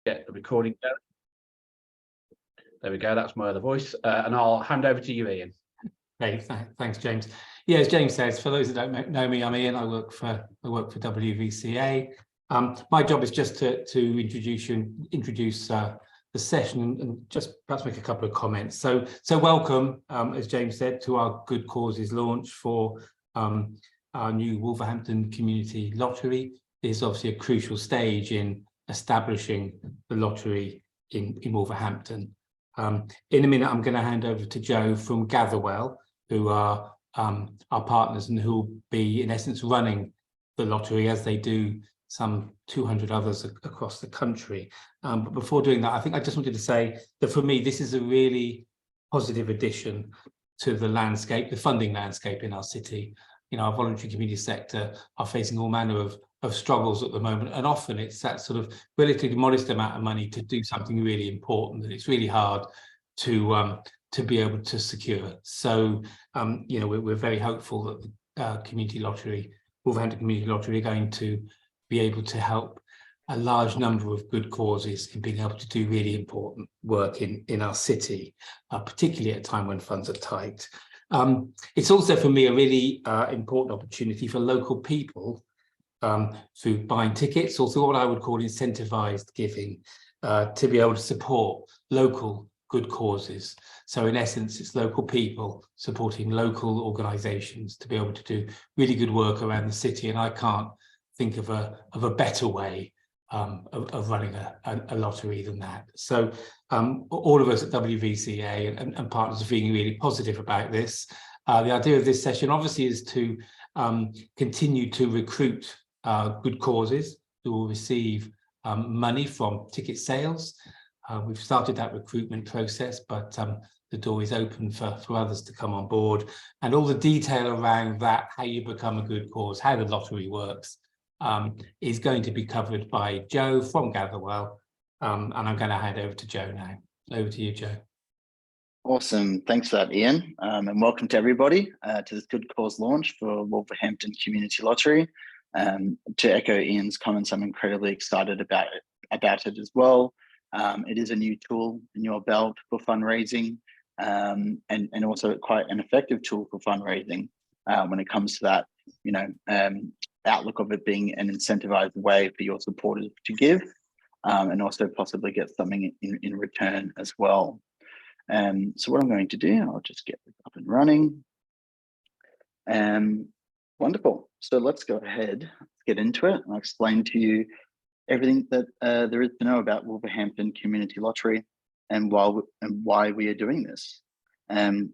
get the recording going. There we go, that's my other voice. And I'll hand over to you, Ian. Hey, thanks, James. Yeah, as James says, for those that don't know me, I'm Ian. I work for WVCA. My job is just to introduce the session and just perhaps make a couple of comments. So welcome, as James said, to our Good Causes launch for our new Wolverhampton Community Lottery. This is obviously a crucial stage in establishing the lottery in Wolverhampton. In a minute, I'm going to hand over to Joe from Gatherwell, who are our partners and who will be, in essence, running the lottery as they do some 200 others across the country. But before doing that, I think I just wanted to say that for me, this is a really positive addition to the landscape, the funding landscape in our city. You know, our voluntary community sector are facing all manner of struggles at the moment, and often it's that sort of relatively modest amount of money to do something really important that it's really hard to be able to secure. So, you know, we're very hopeful that the community lottery, Wolverhampton Community Lottery, are going to be able to help a large number of good causes in being able to do really important work in our city, particularly at a time when funds are tight. It's also, for me, a really important opportunity for local people through buying tickets, or through what I would call incentivized giving, to be able to support local good causes. So in essence, it's local people supporting local organisations to be able to do really good work around the city. And I can't think of a better way of running a lottery than that. So all of us at WVCA and partners are feeling really positive about this. The idea of this session obviously is to continue to recruit good causes who will receive money from ticket sales. We've started that recruitment process, but the door is open for others to come on board. And all the detail around that, how you become a good cause, how the lottery works, is going to be covered by Joe from Gatherwell. And I'm going to hand over to Joe now. Over to you, Joe. Awesome. Thanks for that, Ian. And welcome to everybody to this Good Cause launch for Wolverhampton Community Lottery. To echo Ian's comments, I'm incredibly excited about it as well. It is a new tool in your belt for fundraising, and also quite an effective tool for fundraising when it comes to that, you know, outlook of it being an incentivized way for your supporters to give, and also possibly get something in return as well. So what I'm going to do, I'll just get this up and running. Wonderful. So let's go ahead, get into it. I'll explain to you everything that there is to know about Wolverhampton Community Lottery and why we are doing this.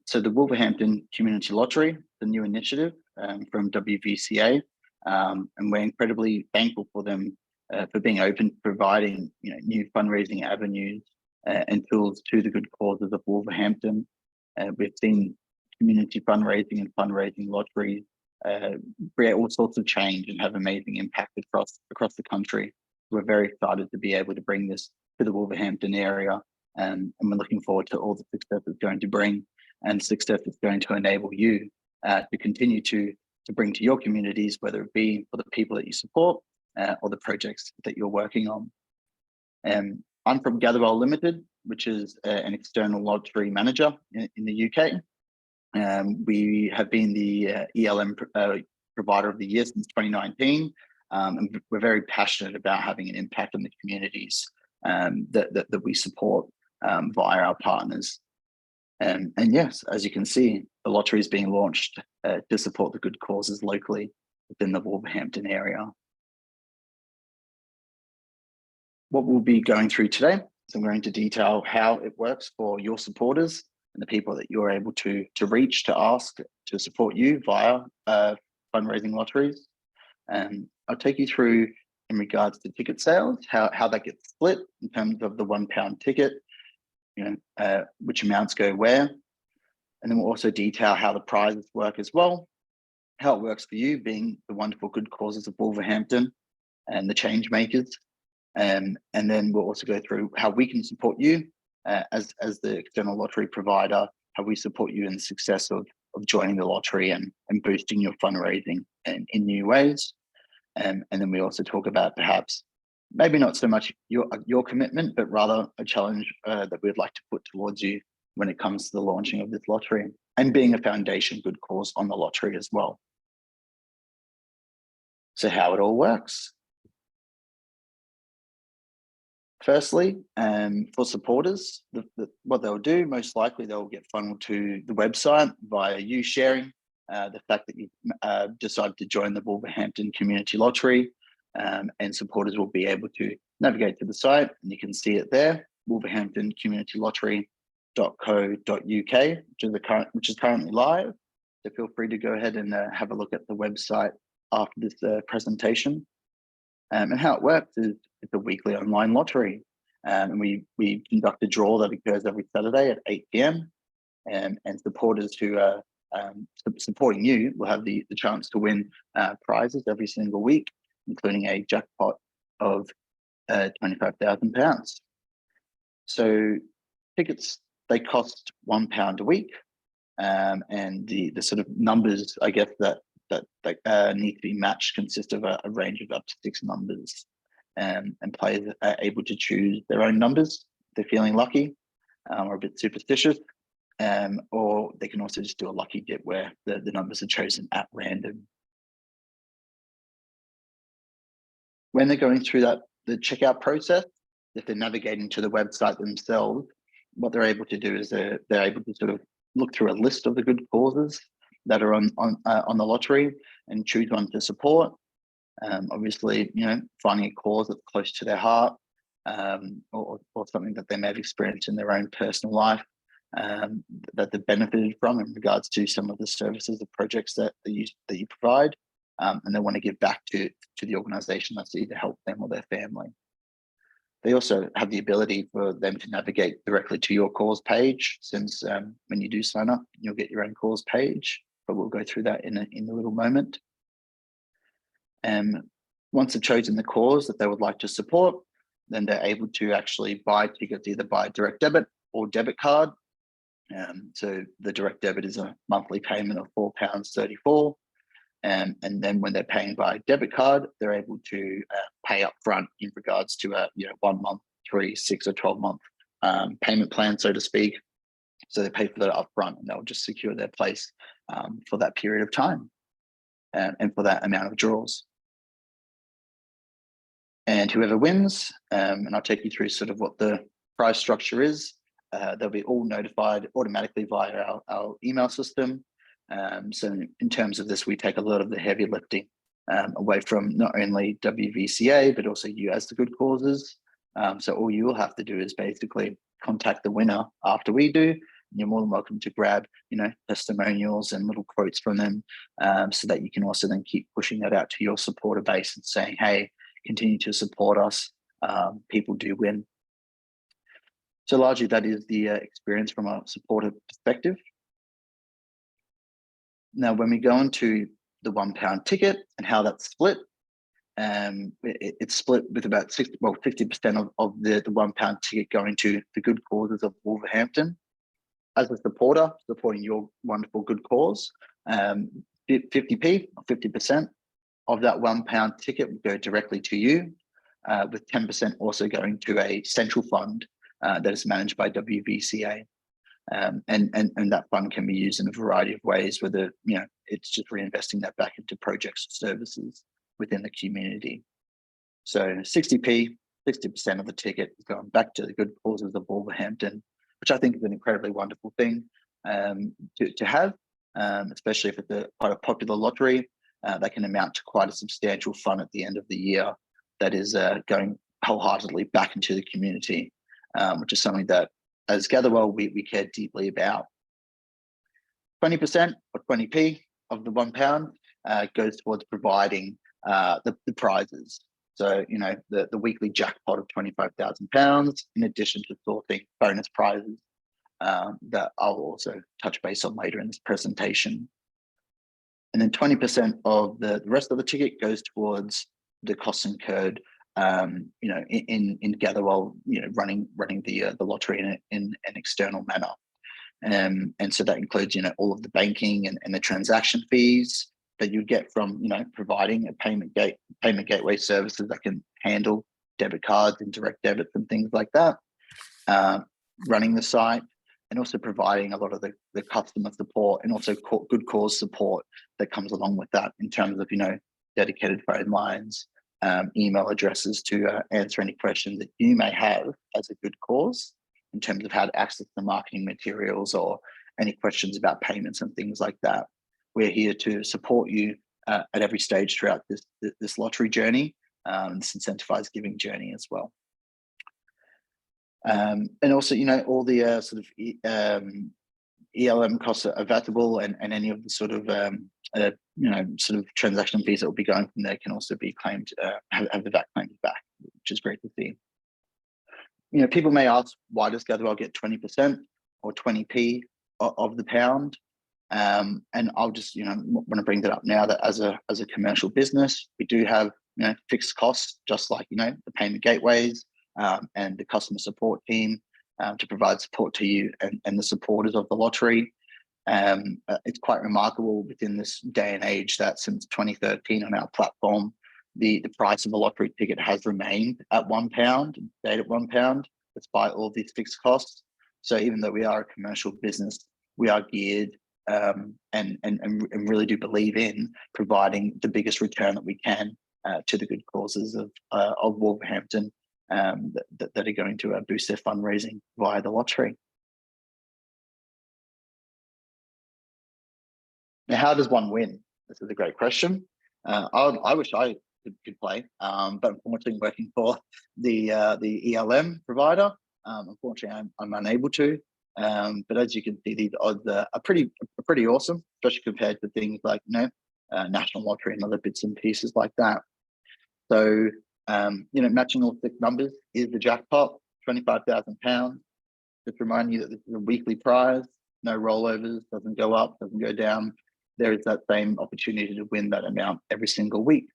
So the Wolverhampton Community Lottery, the new initiative from WVCA, and we're incredibly thankful for them for being open to providing, you know, new fundraising avenues and tools to the good causes of Wolverhampton. We've seen community fundraising and fundraising lotteries create all sorts of change and have amazing impact across the country. We're very excited to be able to bring this to the Wolverhampton area, and we're looking forward to all the success it's going to bring and success it's going to enable you to continue to bring to your communities, whether it be for the people that you support or the projects that you're working on. I'm from Gatherwell Limited, which is an external lottery manager in the UK. We have been the ELM provider of the year since 2019, and we're very passionate about having an impact on the communities that we support via our partners. And yes, as you can see, the lottery is being launched to support the good causes locally within the Wolverhampton area. What we'll be going through today, so I'm going to detail how it works for your supporters and the people that you're able to reach to ask to support you via fundraising lotteries. I'll take you through in regards to ticket sales, how that gets split in terms of the £1 ticket, you know, which amounts go where. And then we'll also detail how the prizes work as well, how it works for you being the wonderful good causes of Wolverhampton and the change makers. And then we'll also go through how we can support you as the external lottery provider, how we support you in the success of joining the lottery and boosting your fundraising in new ways. And then we also talk about perhaps maybe not so much your commitment, but rather a challenge that we'd like to put towards you when it comes to the launching of this lottery and being a foundation good cause on the lottery as well. So how it all works. Firstly, for supporters, what they'll do, most likely they'll get funneled to the website via you sharing the fact that you decided to join the Wolverhampton Community Lottery, and supporters will be able to navigate to the site, and you can see it there, wolverhamptoncommunitylottery.co.uk, which is currently live. So feel free to go ahead and have a look at the website after this presentation. And how it works is it's a weekly online lottery, and we conduct a draw that occurs every Saturday at 8 p.m. And supporters who are supporting you will have the chance to win prizes every single week, including a jackpot of £25,000. So tickets, they cost £1 a week, and the sort of numbers, I guess, that need to be matched consist of a range of up to 6 numbers, and players are able to choose their own numbers if they're feeling lucky or a bit superstitious, or they can also just do a lucky dip where the numbers are chosen at random. When they're going through the checkout process, if they're navigating to the website themselves, what they're able to do is they're able to sort of look through a list of the good causes that are on the lottery and choose one to support. Obviously, finding a cause that's close to their heart, or something that they may have experienced in their own personal life, that they've benefited from in regards to some of the services or projects that you provide, and they want to give back to the organisation that's either helped them or their family. They also have the ability for them to navigate directly to your cause page, since when you do sign up, you'll get your own cause page, but we'll go through that in a little moment. Once they've chosen the cause that they would like to support, then they're able to actually buy tickets either by direct debit or debit card. So the direct debit is a monthly payment of £4.34. And then when they're paying by debit card, they're able to pay up front in regards to a 1 month, 3, 6 or 12 month payment plan, so to speak. So they pay for that up front, and they'll just secure their place for that period of time and for that amount of draws. And whoever wins, and I'll take you through sort of what the prize structure is, they'll be all notified automatically via our email system. So in terms of this, we take a lot of the heavy lifting away from not only WVCA, but also you as the good causes. So all you will have to do is basically contact the winner after we do. And you're more than welcome to grab, testimonials and little quotes from them, so that you can also then keep pushing that out to your supporter base and saying, hey, continue to support us. People do win. So largely that is the experience from a supporter perspective. Now, when we go into the £1 ticket and how that's split, it's split with about 50% of the £1 ticket going to the good causes of Wolverhampton. As a supporter supporting your wonderful good cause, 50p or 50% of that £1 ticket will go directly to you, with 10% also going to a central fund that is managed by WVCA. And that fund can be used in a variety of ways, whether it's just reinvesting that back into projects or services within the community. So 60p, 60% of the ticket is going back to the good causes of Wolverhampton, which I think is an incredibly wonderful thing to have, especially if it's quite a popular lottery. That can amount to quite a substantial fund at the end of the year that is going wholeheartedly back into the community, which is something that as Gatherwell, we care deeply about. 20% or 20p of the £1 goes towards providing the prizes. So, the weekly jackpot of £25,000, in addition to sourcing bonus prizes that I'll also touch base on later in this presentation. And then 20% of the rest of the ticket goes towards the costs incurred in Gatherwell, running the lottery in an external manner. And so that includes, all of the banking and the transaction fees that you get from, providing a payment gateway services that can handle debit cards and direct debits and things like that, running the site, and also providing a lot of the customer support and also good cause support that comes along with that in terms of, dedicated phone lines, email addresses to answer any questions that you may have as a good cause in terms of how to access the marketing materials or any questions about payments and things like that. We're here to support you at every stage throughout this lottery journey, this incentivized giving journey as well. And also, all the sort of ELM costs are vatable, and any of the sort of sort of transaction fees that will be going from there can also be claimed, have the VAT claimed back, which is great to see. People may ask, why does Gatherwell get 20% or 20p of the pound? And I'll just want to bring that up now, that as a commercial business, we do have fixed costs, just like the payment gateways and the customer support team to provide support to you and the supporters of the lottery. It's quite remarkable within this day and age that since 2013 on our platform, the price of a lottery ticket has remained at £1, stayed at £1, despite all these fixed costs. So even though we are a commercial business, we are geared and really do believe in providing the biggest return that we can to the good causes of Wolverhampton that are going to boost their fundraising via the lottery. Now, how does one win? This is a great question. I wish I could play, but unfortunately, working for the ELM provider, unfortunately, I'm unable to. But as you can see, these odds are pretty awesome, especially compared to things like National Lottery and other bits and pieces like that. So matching all 6 numbers is the jackpot, £25,000. Just remind you that this is a weekly prize, no rollovers, doesn't go up, doesn't go down. There is that same opportunity to win that amount every single week.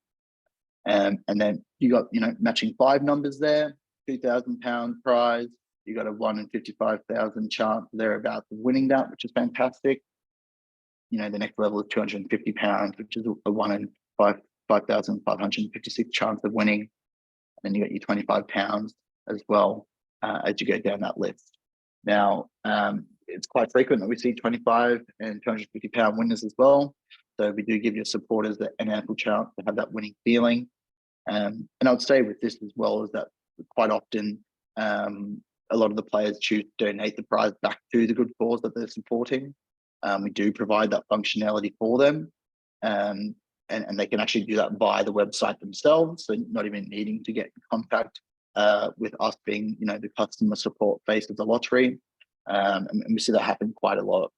And then you got, matching 5 numbers there, £2,000 prize. You got a 1 in 55,000 chance thereabouts of winning that, which is fantastic. The next level is £250, which is a 1 in 5,556 chance of winning. And you got your £25 as well as you go down that list. Now, it's quite frequent that we see 25 and £250 winners as well. So we do give your supporters an ample chance to have that winning feeling. And I would say with this as well is that quite often a lot of the players choose to donate the prize back to the good cause that they're supporting. We do provide that functionality for them. And they can actually do that via the website themselves, so not even needing to get in contact with us being, the customer support face of the lottery. And we see that happen quite a lot,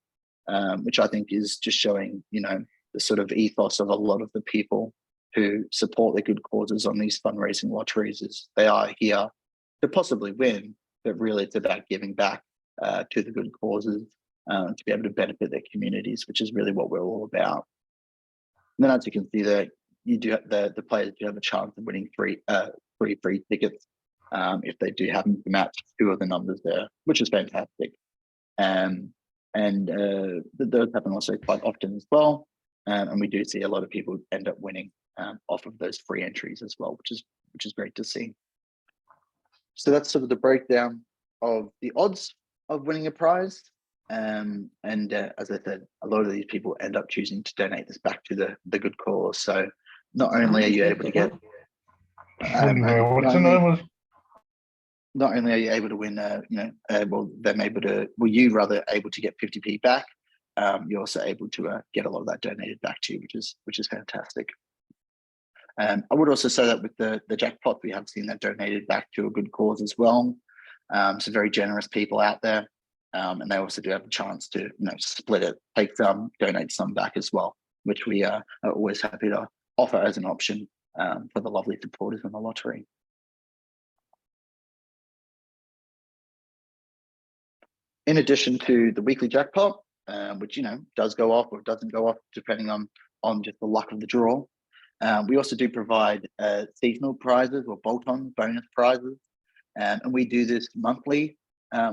which I think is just showing, the sort of ethos of a lot of the people who support the good causes on these fundraising lotteries. Is they are here to possibly win, but really it's about giving back to the good causes to be able to benefit their communities, which is really what we're all about. And then, as you can see there, you do the players do have a chance of winning free tickets if they do happen to match 2 of the numbers there, which is fantastic. And those happen also quite often as well. And we do see a lot of people end up winning off of those free entries as well, which is great to see. So that's sort of the breakdown of the odds of winning a prize. And as I said, a lot of these people end up choosing to donate this back to the good cause. So not only are you able to get, not only are you able to win, you rather able to get 50p back. You're also able to get a lot of that donated back to you, which is fantastic. I would also say that with the jackpot, we have seen that donated back to a good cause as well. So very generous people out there. And they also do have a chance to split it, take some, donate some back as well, which we are always happy to offer as an option for the lovely supporters in the lottery. In addition to the weekly jackpot, which does go off or doesn't go off depending on just the luck of the draw, we also do provide seasonal prizes or bolt-on bonus prizes, and we do this monthly.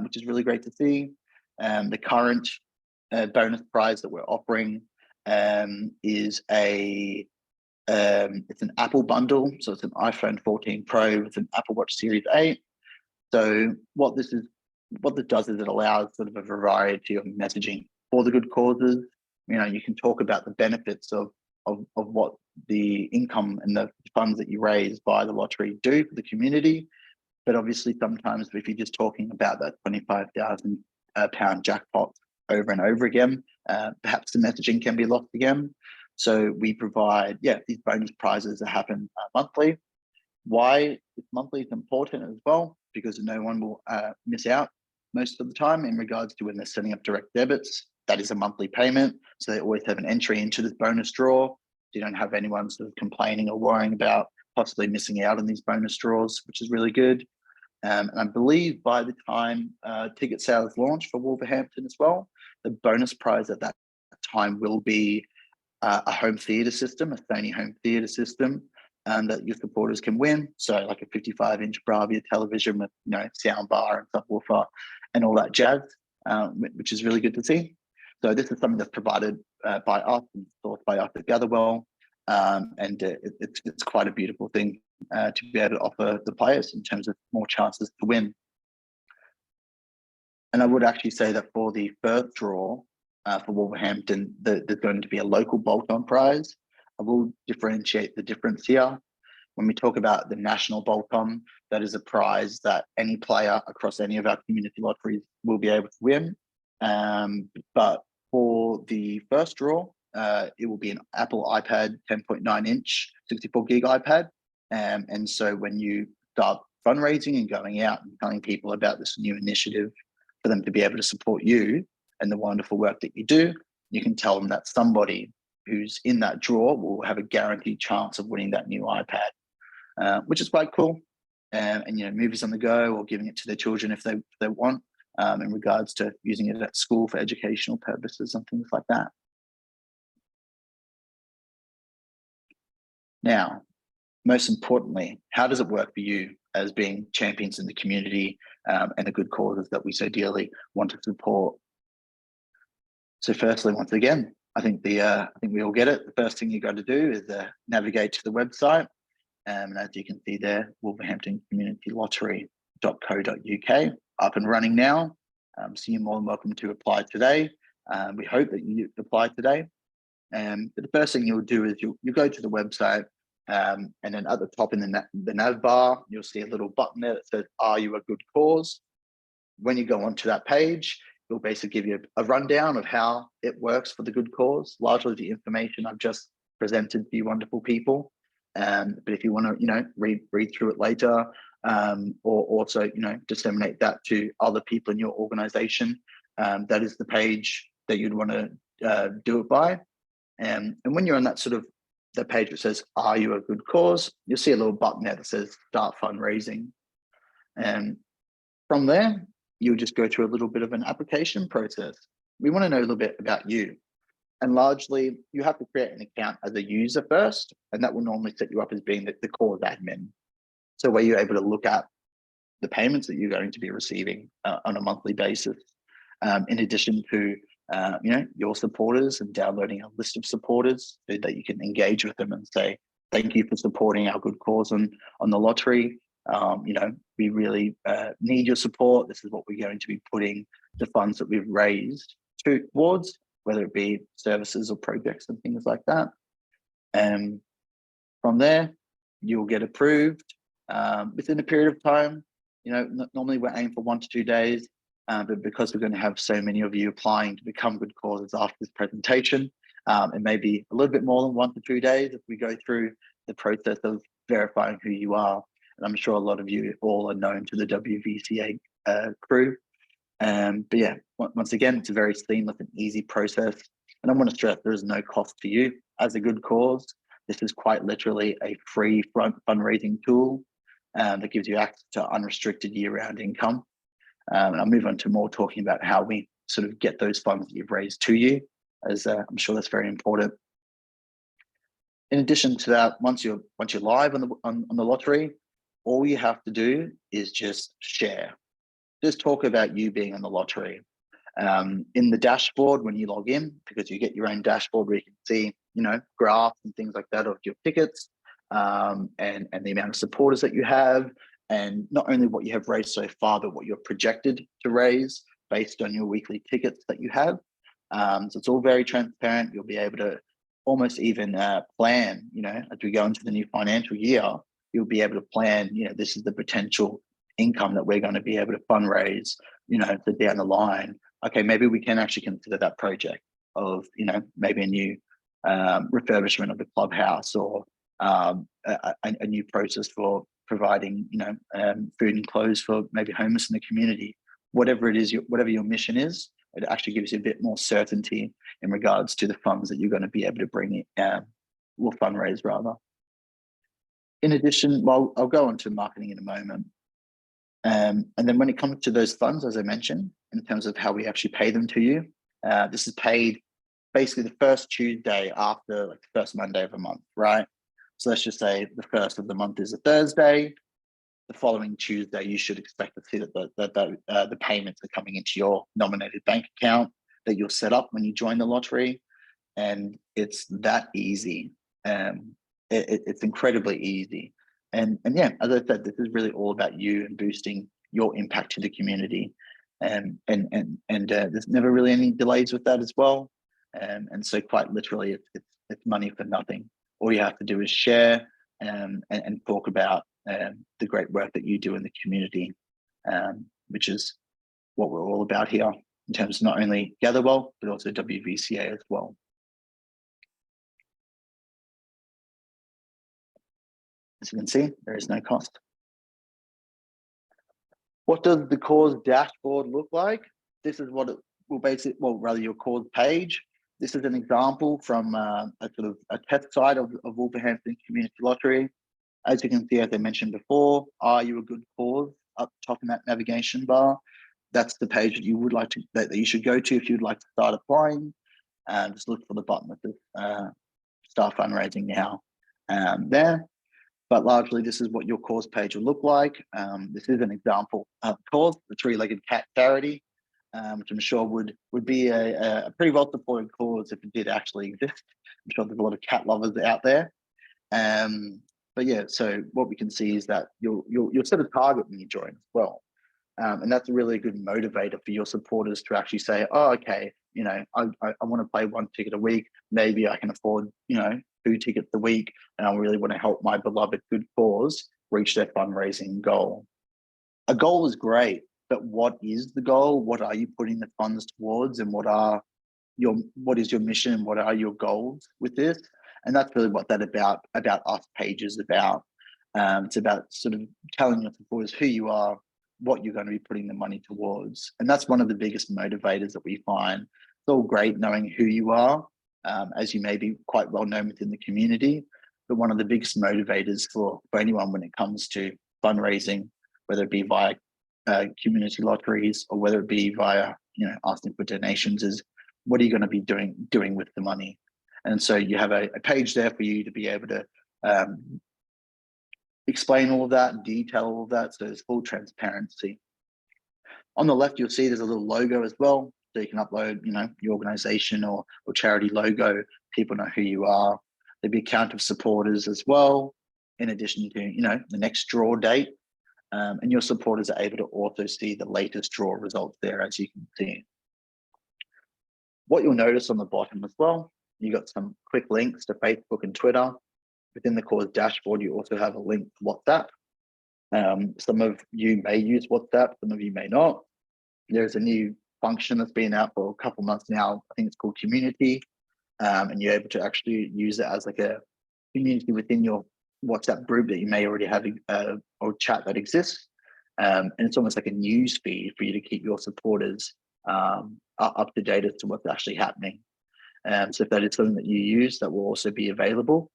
Which is really great to see. The current bonus prize that we're offering is a It's an Apple bundle, so it's an iPhone 14 Pro with an Apple Watch Series 8. So what this does is it allows sort of a variety of messaging for the good causes. You can talk about the benefits of what the income and the funds that you raise by the lottery do for the community. But obviously, sometimes if you're just talking about that £25,000 jackpot over and over again, perhaps the messaging can be lost again. So we provide, these bonus prizes that happen monthly. Why monthly is important as well, because no one will miss out most of the time in regards to when they're setting up direct debits. That is a monthly payment. So they always have an entry into this bonus draw. You don't have anyone sort of complaining or worrying about possibly missing out on these bonus draws, which is really good. And I believe by the time ticket sales launch for Wolverhampton as well, the bonus prize at that time will be a home theatre system, a Sony home theatre system, that your supporters can win. So like a 55-inch Bravia television with sound bar and subwoofer and all that jazz, which is really good to see. So this is something that's provided by us and sourced by us at Gatherwell, and it's quite a beautiful thing to be able to offer the players in terms of more chances to win. And I would actually say that for the first draw for Wolverhampton, there's going to be a local bolt-on prize. I will differentiate the difference here. When we talk about the national bolt-on, that is a prize that any player across any of our community lotteries will be able to win. But for the first draw, it will be an Apple iPad 10.9-inch 64 gig iPad. And so when you start fundraising and going out and telling people about this new initiative for them to be able to support you and the wonderful work that you do, you can tell them that somebody who's in that draw will have a guaranteed chance of winning that new iPad, which is quite cool. And movies on the go, or giving it to their children if they want, in regards to using it at school for educational purposes and things like that. Now, most importantly, how does it work for you as being champions in the community and the good causes that we so dearly want to support? So firstly, once again, I think we all get it. The first thing you got to do is navigate to the website. And as you can see there, Wolverhampton Community Lottery.co.uk, up and running now. So you're more than welcome to apply today. We hope that you apply today. But the first thing you'll do is you go to the website, and then at the top in the nav bar, you'll see a little button there that says, "Are you a good cause?" When you go onto that page, it'll basically give you a rundown of how it works for the good cause, largely the information I've just presented to you wonderful people. But if you want to, read through it later, or also, disseminate that to other people in your organization, that is the page that you'd want to do it by. And when you're on that sort of the page that says, "Are you a good cause?" you'll see a little button there that says "Start fundraising." And from there, you'll just go through a little bit of an application process. We want to know a little bit about you. And largely, you have to create an account as a user first, and that will normally set you up as being the cause admin. So where you're able to look at the payments that you're going to be receiving on a monthly basis, in addition to your supporters, and downloading a list of supporters so that you can engage with them and say, "Thank you for supporting our good cause on the lottery. We really need your support. This is what we're going to be putting the funds that we've raised towards," whether it be services or projects and things like that. And from there, you'll get approved within a period of time. Normally we're aiming for 1 to 2 days, but because we're going to have so many of you applying to become good causes after this presentation, it may be a little bit more than 1 to 2 days if we go through the process of verifying who you are. And I'm sure a lot of you all are known to the WVCA crew. But yeah, once again, it's a very seamless and easy process. And I want to stress there is no cost to you as a good cause. This is quite literally a free fundraising tool that gives you access to unrestricted year-round income. And I'll move on to more talking about how we sort of get those funds that you've raised to you, as I'm sure that's very important. In addition to that, once you're live on the lottery, all you have to do is just share. Just talk about you being on the lottery. In the dashboard when you log in, because you get your own dashboard where you can see, graphs and things like that of your tickets, and the amount of supporters that you have, and not only what you have raised so far, but what you're projected to raise based on your weekly tickets that you have. So it's all very transparent. You'll be able to almost even plan, as we go into the new financial year, you'll be able to plan, this is the potential income that we're going to be able to fundraise, so down the line. Okay, maybe we can actually consider that project of, maybe a new refurbishment of the clubhouse, or a new process for providing, food and clothes for maybe homeless in the community. Whatever it is, whatever your mission is, it actually gives you a bit more certainty in regards to the funds that you're going to be able to bring in, or fundraise rather. In addition, well, I'll go on to marketing in a moment. And then when it comes to those funds, as I mentioned, in terms of how we actually pay them to you, this is paid basically the first Tuesday after, like, the first Monday of a month, right? So let's just say the first of the month is a Thursday. The following Tuesday, you should expect to see that the payments are coming into your nominated bank account that you'll set up when you join the lottery. And it's that easy. It's incredibly easy. And yeah, as I said, this is really all about you and boosting your impact to the community. And there's never really any delays with that as well. And so quite literally, it's money for nothing. All you have to do is share and talk about the great work that you do in the community, which is what we're all about here in terms of not only Gatherwell, but also WVCA as well. As you can see, there is no cost. What does the cause dashboard look like? This is what it will basically, well, rather your cause page. This is an example from a sort of a test site of Wolverhampton Community Lottery. As you can see, as I mentioned before, are you a good cause? Up top in that navigation bar, that's the page that you would like to, that you should go to if you'd like to start applying. Just look for the button that says start fundraising now there. But largely, this is what your cause page will look like. This is an example of cause, the three-legged cat charity, which I'm sure would be a pretty well-supported cause if it did actually exist. I'm sure there's a lot of cat lovers out there. But yeah, so what we can see is that you'll set a target when you join as well. And that's a really good motivator for your supporters to actually say, oh, okay, I want to play one ticket a week. Maybe I can afford, 2 tickets a week, and I really want to help my beloved good cause reach their fundraising goal. A goal is great, but what is the goal? What are you putting the funds towards, and what is your mission, and what are your goals with this? And that's really what that about us page is about. It's about sort of telling your supporters who you are, what you're going to be putting the money towards. And that's one of the biggest motivators that we find. It's all great knowing who you are, as you may be quite well known within the community, but one of the biggest motivators for anyone when it comes to fundraising, whether it be via community lotteries or whether it be via, asking for donations, is what are you going to be doing with the money? And so you have a page there for you to be able to explain all of that, detail all of that, so there's full transparency. On the left, you'll see there's a little logo as well, so you can upload, your organization or charity logo. People know who you are. There'll be a count of supporters as well, in addition to, the next draw date. And your supporters are able to also see the latest draw results there, as you can see. What you'll notice on the bottom as well, you got some quick links to Facebook and Twitter. Within the cause dashboard, you also have a link to WhatsApp. Some of you may use WhatsApp, some of you may not. There's a new function that's been out for a couple months now. I think it's called Community, and you're able to actually use it as like a community within your WhatsApp group that you may already have or chat that exists. And it's almost like a news feed for you to keep your supporters up to date as to what's actually happening. So if that is something that you use, that will also be available.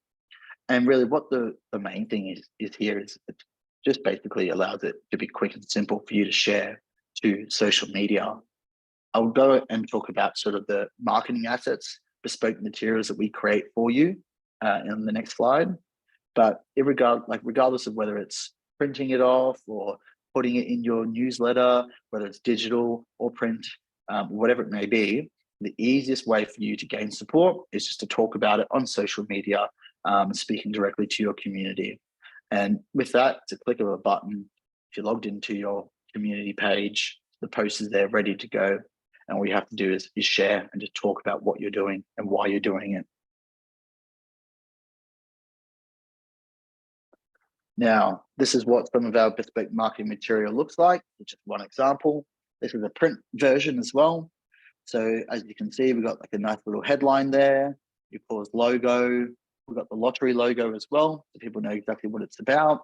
And really what the main thing is here is it just basically allows it to be quick and simple for you to share to social media. I'll go and talk about sort of the marketing assets, bespoke materials that we create for you in the next slide. But regardless of whether it's printing it off or putting it in your newsletter, whether it's digital or print, whatever it may be, the easiest way for you to gain support is just to talk about it on social media, speaking directly to your community. And with that, it's a click of a button. If you're logged into your community page, the post is there ready to go. And all you have to do is share and just talk about what you're doing and why you're doing it. Now, this is what some of our bespoke marketing material looks like, which is one example. This is a print version as well. So as you can see, we've got like a nice little headline there, your cause logo. We've got the lottery logo as well, so people know exactly what it's about.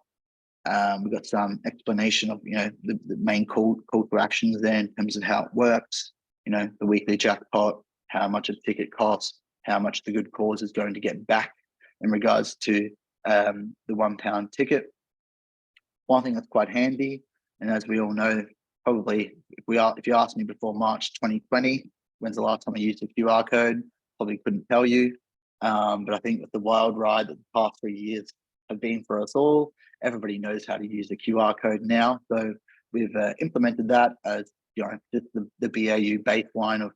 We've got some explanation of, the main call to actions there in terms of how it works, the weekly jackpot, how much a ticket costs, how much the good cause is going to get back in regards to the £1 ticket. One thing that's quite handy, and as we all know, probably if you asked me before March 2020, when's the last time I used a QR code, probably couldn't tell you. But I think with the wild ride that the past 3 years have been for us all, everybody knows how to use the QR code now. So we've implemented that as just the BAU baseline of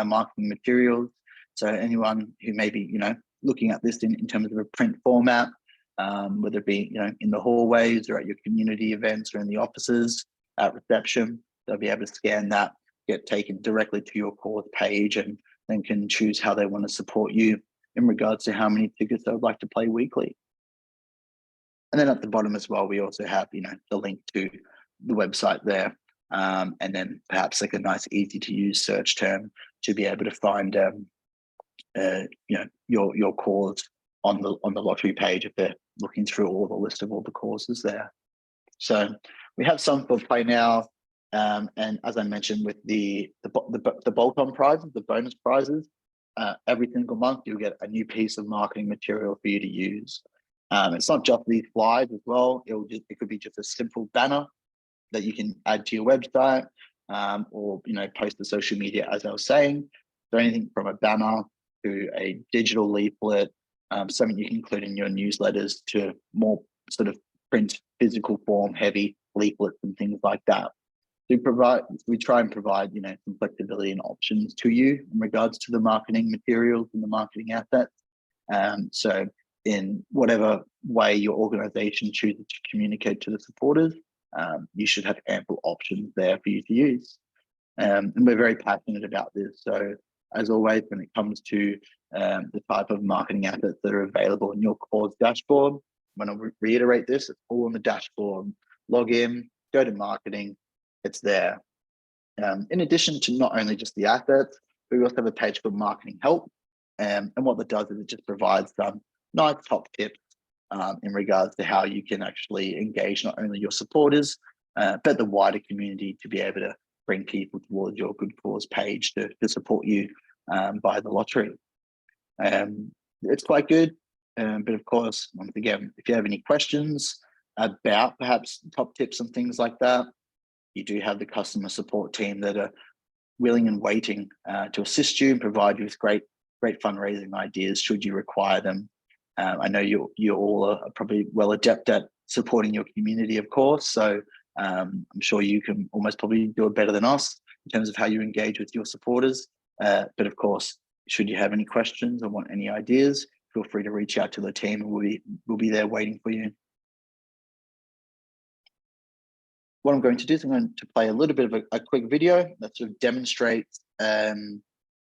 marketing materials. So anyone who may be looking at this in terms of a print format, whether it be in the hallways or at your community events or in the offices at reception, they'll be able to scan that, get taken directly to your cause page, and then can choose how they want to support you in regards to how many tickets they would like to play weekly. And then at the bottom as well, we also have the link to the website there, and then perhaps like a nice easy to use search term to be able to find your cause on the lottery page if they're looking through all the list of all the causes there. So we have some for play now, and as I mentioned, with the bolt-on prizes, the bonus prizes, every single month you'll get a new piece of marketing material for you to use. It's not just these slides as well. It could be just a simple banner that you can add to your website, or post to social media, as I was saying. So anything from a banner to a digital leaflet, something you can include in your newsletters, to more sort of print, physical form, heavy leaflets and things like that. We try and provide some flexibility and options to you in regards to the marketing materials and the marketing assets. So in whatever way your organization chooses to communicate to the supporters, you should have ample options there for you to use. And we're very passionate about this. So as always, when it comes to the type of marketing assets that are available in your cause dashboard, I'm going to reiterate this, it's all on the dashboard. Log in, go to marketing, it's there. In addition to not only just the assets, we also have a page called Marketing Help. And what that does is it just provides some nice top tips in regards to how you can actually engage not only your supporters, but the wider community to be able to bring people towards your good cause page to support you by the lottery. It's quite good. But of course, once again, if you have any questions about perhaps top tips and things like that, you do have the customer support team that are willing and waiting to assist you and provide you with great fundraising ideas should you require them. I know you all are probably well adept at supporting your community, of course. So I'm sure you can almost probably do it better than us in terms of how you engage with your supporters. But of course, should you have any questions or want any ideas, feel free to reach out to the team, and we'll be there waiting for you. What I'm going to do is I'm going to play a little bit of a quick video that sort of demonstrates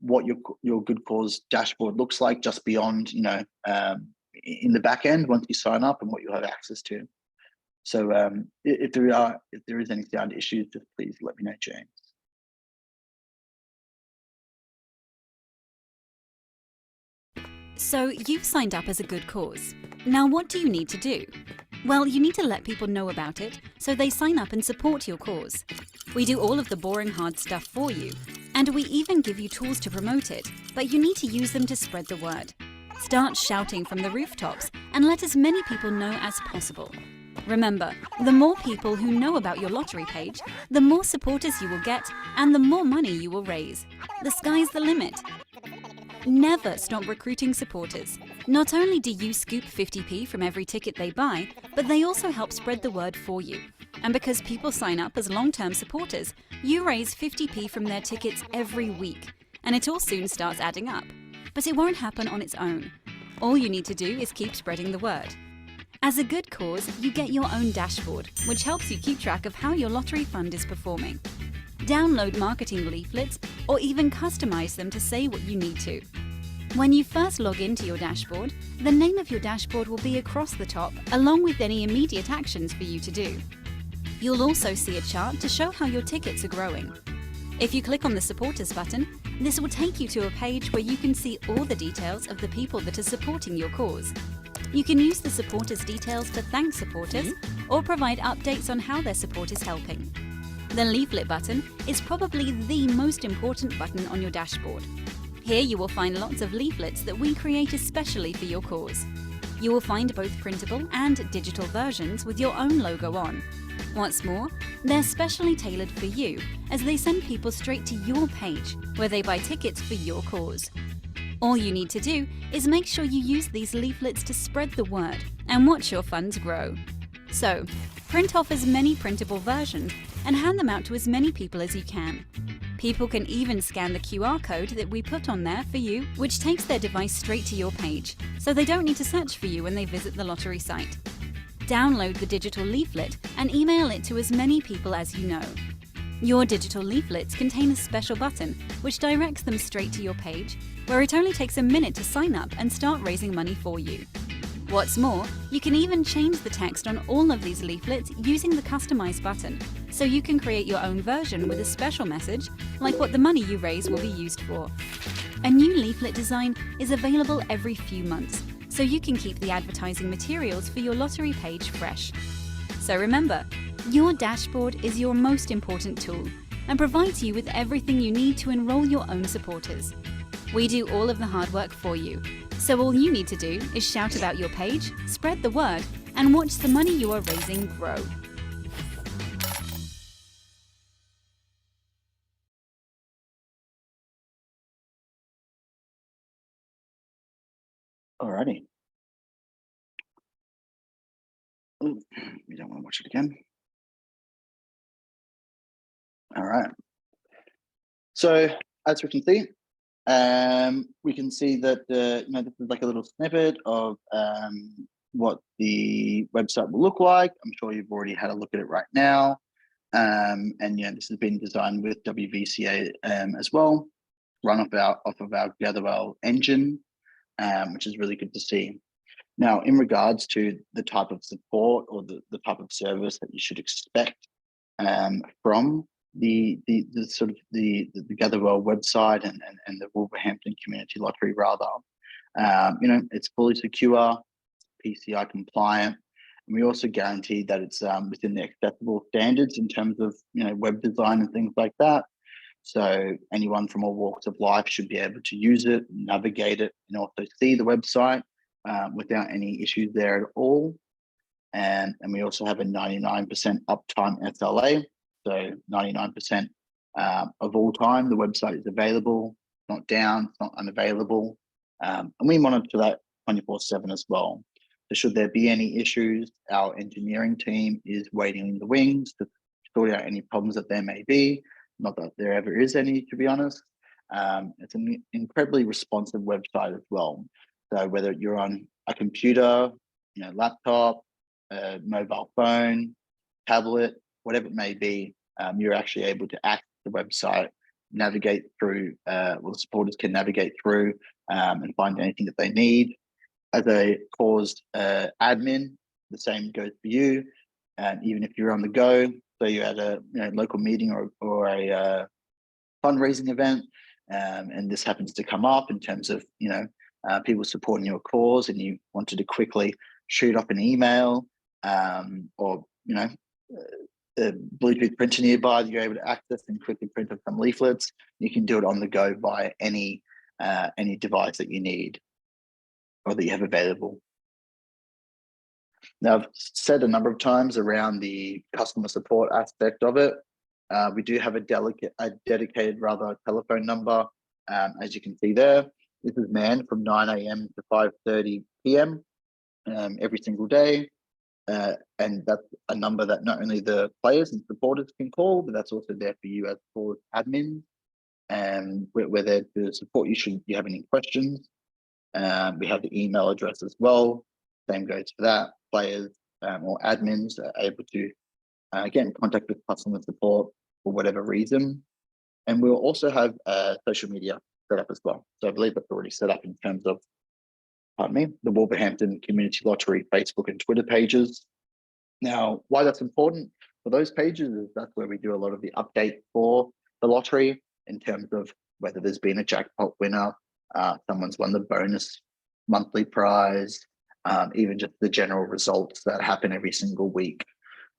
what your good cause dashboard looks like just beyond, in the back end once you sign up, and what you'll have access to. So if there is any sound issues, just please let me know, James. So you've signed up as a good cause. Now what do you need to do? Well, you need to let people know about it so they sign up and support your cause. We do all of the boring hard stuff for you, and we even give you tools to promote it, but you need to use them to spread the word. Start shouting from the rooftops and let as many people know as possible. Remember, the more people who know about your lottery page, the more supporters you will get and the more money you will raise. The sky's the limit. Never stop recruiting supporters. Not only do you scoop 50p from every ticket they buy, but they also help spread the word for you. And because people sign up as long-term supporters, you raise 50p from their tickets every week, and it all soon starts adding up. But it won't happen on its own. All you need to do is keep spreading the word. As a good cause, you get your own dashboard, which helps you keep track of how your lottery fund is performing. Download marketing leaflets or even customize them to say what you need to. When you first log into your dashboard, the name of your dashboard will be across the top, along with any immediate actions for you to do. You'll also see a chart to show how your tickets are growing. If you click on the supporters button, this will take you to a page where you can see all the details of the people that are supporting your cause. You can use the supporters details to thank supporters or provide updates on how their support is helping. The leaflet button is probably the most important button on your dashboard. Here you will find lots of leaflets that we create especially for your cause. You will find both printable and digital versions with your own logo on. What's more, they're specially tailored for you, as they send people straight to your page where they buy tickets for your cause. All you need to do is make sure you use these leaflets to spread the word and watch your funds grow. So, print off as many printable versions and hand them out to as many people as you can. People can even scan the QR code that we put on there for you, which takes their device straight to your page, so they don't need to search for you when they visit the lottery site. Download the digital leaflet and email it to as many people as you know. Your digital leaflets contain a special button which directs them straight to your page, where it only takes a minute to sign up and start raising money for you. What's more, you can even change the text on all of these leaflets using the Customize button, so you can create your own version with a special message, like what the money you raise will be used for. A new leaflet design is available every few months, so you can keep the advertising materials for your lottery page fresh. So remember, your dashboard is your most important tool and provides you with everything you need to enroll your own supporters. We do all of the hard work for you, so all you need to do is shout about your page, spread the word, and watch the money you are raising grow. Alrighty. Ooh, we don't want to watch it again. All right. So as we can see that this is like a little snippet of what the website will look like. I'm sure you've already had a look at it right now. And yeah, this has been designed with WVCA as well, run off of our Gatherwell engine, which is really good to see. Now, in regards to the type of support or the type of service that you should expect from the Gatherwell website and the Wolverhampton Community Lottery rather, it's fully secure, PCI compliant, and we also guarantee that it's within the acceptable standards in terms of web design and things like that. So anyone from all walks of life should be able to use it, navigate it, and also see the website without any issues there at all. And we also have a 99% uptime SLA. So 99% of all time, the website is available, not down, it's not unavailable. And we monitor that 24/7 as well. So should there be any issues, our engineering team is waiting in the wings to sort out any problems that there may be. Not that there ever is any, to be honest. It's an incredibly responsive website as well. So whether you're on a computer, laptop, a mobile phone, tablet, whatever it may be, you're actually able to access the website, navigate through, the supporters can navigate through and find anything that they need. As a cause admin, the same goes for you. And even if you're on the go, so you're at a local meeting or a fundraising event, and this happens to come up in terms of people supporting your cause, and you wanted to quickly shoot up an email or the Bluetooth printer nearby that you're able to access and quickly print up some leaflets, you can do it on the go via any device that you need or that you have available. Now, I've said a number of times around the customer support aspect of it. We do have a dedicated telephone number, as you can see there. This is manned from 9 a.m. to 5:30 p.m. Every single day. And that's a number that not only the players and supporters can call, but that's also there for you as cause admins. And we're there to support you should you have any questions. We have the email address as well. Same goes for that. Players or admins are able to get in contact with customer support for whatever reason. And we'll also have social media set up as well. So I believe that's already set up in terms of, pardon me, the Wolverhampton Community Lottery Facebook and Twitter pages. Now, why that's important for those pages is that's where we do a lot of the update for the lottery in terms of whether there's been a jackpot winner, someone's won the bonus monthly prize, even just the general results that happen every single week.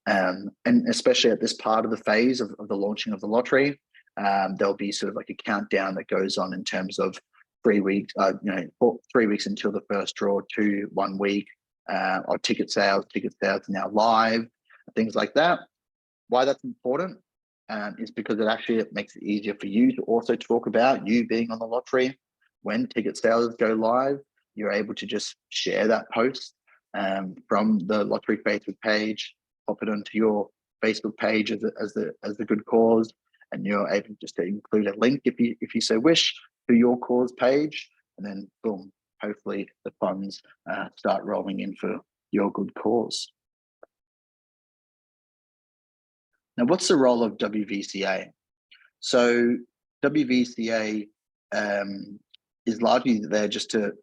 And especially at this part of the phase of the launching of the lottery, there'll be sort of like a countdown that goes on in terms of 3 weeks, 3 weeks until the first draw, 1 week, or ticket sales now live, things like that. Why that's important is because it makes it easier for you to also talk about you being on the lottery. When ticket sales go live, you're able to just share that post from the lottery Facebook page, pop it onto your Facebook page as the good cause, and you're able just to include a link if you so wish to your cause page, and then boom, hopefully the funds start rolling in for your good cause. Now, what's the role of WVCA? So WVCA is largely there just to,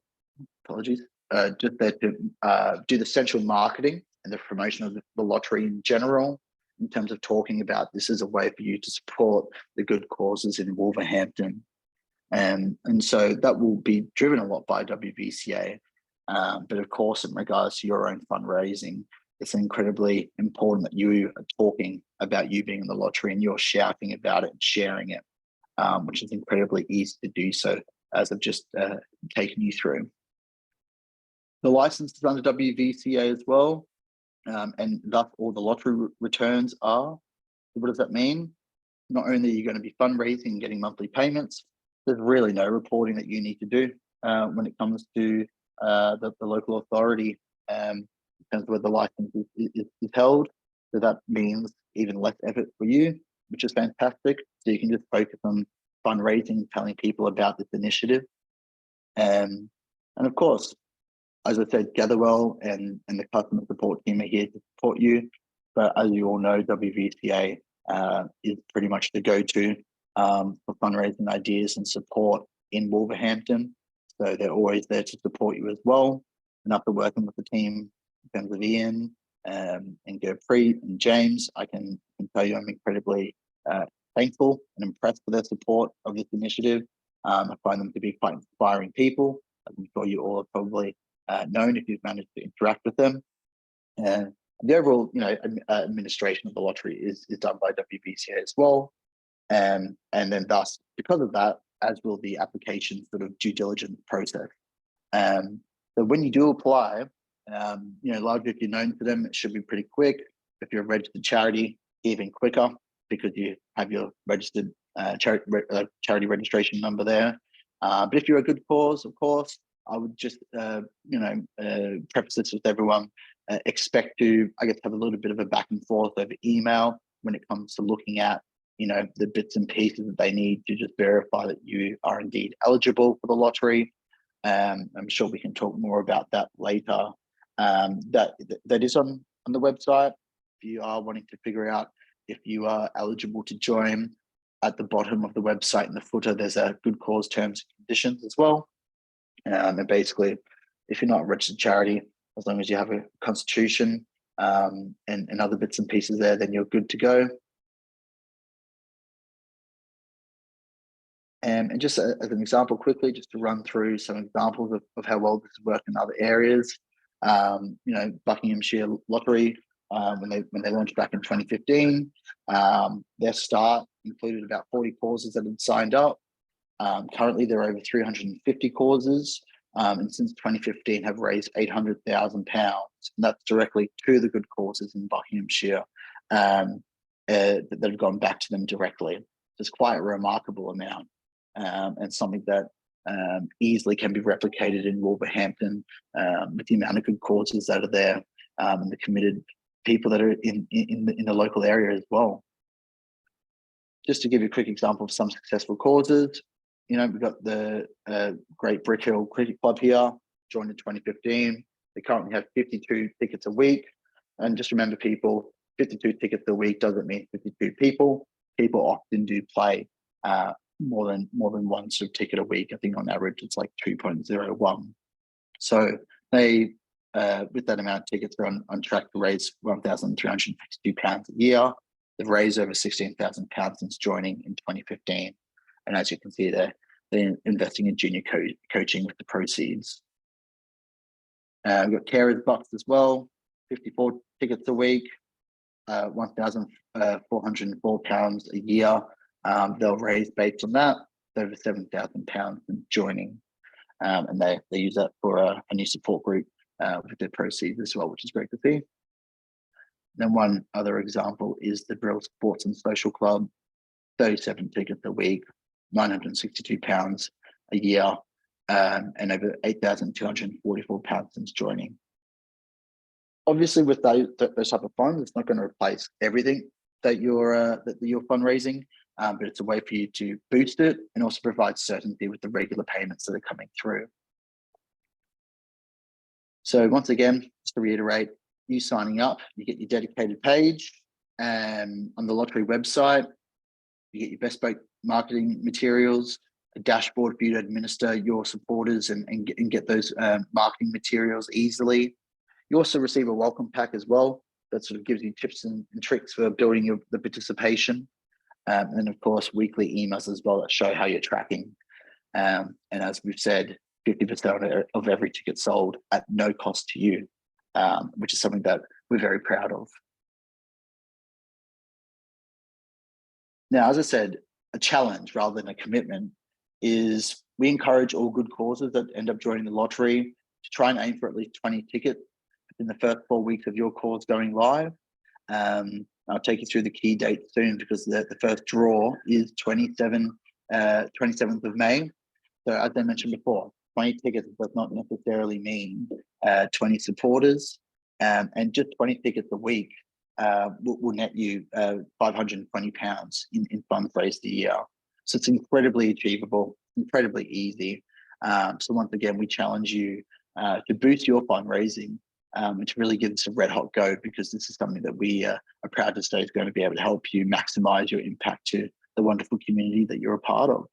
just there to do the central marketing and the promotion of the lottery in general, in terms of talking about this as a way for you to support the good causes in Wolverhampton. And so that will be driven a lot by WVCA. But of course, in regards to your own fundraising, it's incredibly important that you are talking about you being in the lottery and you're shouting about it and sharing it, which is incredibly easy to do so, as I've just taken you through. The license is under WVCA as well, and thus all the lottery returns are. What does that mean? Not only are you going to be fundraising and getting monthly payments, there's really no reporting that you need to do when it comes to the local authority in terms of where the license is held. So that means even less effort for you, which is fantastic. So you can just focus on fundraising, telling people about this initiative. And of course, as I said, Gatherwell and the customer support team are here to support you. But as you all know, WVCA is pretty much the go-to for fundraising ideas and support in Wolverhampton. So they're always there to support you as well. And after working with the team in terms of Ian and Gurpreet and James, I can tell you I'm incredibly thankful and impressed with their support of this initiative. I find them to be quite inspiring people, as I'm sure you all have probably known if you've managed to interact with them. And the overall, administration of the lottery is done by WVCA as well. And then thus, because of that, as will the application sort of due diligence process. So when you do apply, largely if you're known to them, it should be pretty quick. If you're a registered charity, even quicker, because you have your registered charity registration number there. But if you're a good cause, of course, I would just, preface this with everyone, expect to, I guess, have a little bit of a back and forth over email when it comes to looking at, the bits and pieces that they need to just verify that you are indeed eligible for the lottery. I'm sure we can talk more about that later. That is on the website. If you are wanting to figure out if you are eligible to join, at the bottom of the website in the footer, there's a good cause terms and conditions as well. And basically, if you're not a registered charity, as long as you have a constitution and other bits and pieces there, then you're good to go. And just as an example, quickly, just to run through some examples of how well this has worked in other areas. Buckinghamshire Lottery, when they launched back in 2015, their start included about 40 causes that had signed up. Currently, there are over 350 causes, and since 2015 have raised £800,000, and that's directly to the good causes in Buckinghamshire that have gone back to them directly. It's quite a remarkable amount, and something that easily can be replicated in Wolverhampton with the amount of good causes that are there and the committed people that are in the local area as well. Just to give you a quick example of some successful causes, we've got the Great Brick Hill Cricket Club here, joined in 2015. They currently have 52 tickets a week. And just remember, people, 52 tickets a week doesn't mean 52 people. People often do play more than one sort of ticket a week. I think on average it's like 2.01. So they, with that amount of tickets, are on track to raise £1,352 a year. They've raised over £16,000 since joining in 2015. And as you can see there, they're investing in junior coaching with the proceeds. We've got Carers Bucks as well, 54 tickets a week, £1,404 a year. They'll raise based on that over £7,000 since joining. And they use that for a new support group with their proceeds as well, which is great to see. Then one other example is the Brill Sports and Social Club, 37 tickets a week, £962 a year, and over £8,244 since joining. Obviously, with those type of funds, it's not going to replace everything that you're fundraising, but it's a way for you to boost it and also provide certainty with the regular payments that are coming through. So once again, just to reiterate, you signing up, you get your dedicated page on the lottery website. You get your bespoke marketing materials, a dashboard for you to administer your supporters and get those marketing materials easily. You also receive a welcome pack as well that sort of gives you tips and tricks for building the participation. And then of course, weekly emails as well that show how you're tracking. And as we've said, 50% of every ticket sold at no cost to you, which is something that we're very proud of. Now, as I said, a challenge rather than a commitment is we encourage all good causes that end up joining the lottery to try and aim for at least 20 tickets in the first 4 weeks of your cause going live. I'll take you through the key dates soon because the first draw is 27th of May. So as I mentioned before, 20 tickets does not necessarily mean 20 supporters, and just 20 tickets a week will net you £520 in funds raised a year. So it's incredibly achievable, incredibly easy. So once again, we challenge you to boost your fundraising and to really give this a red hot go, because this is something that we are proud to say is going to be able to help you maximize your impact to the wonderful community that you're a part of.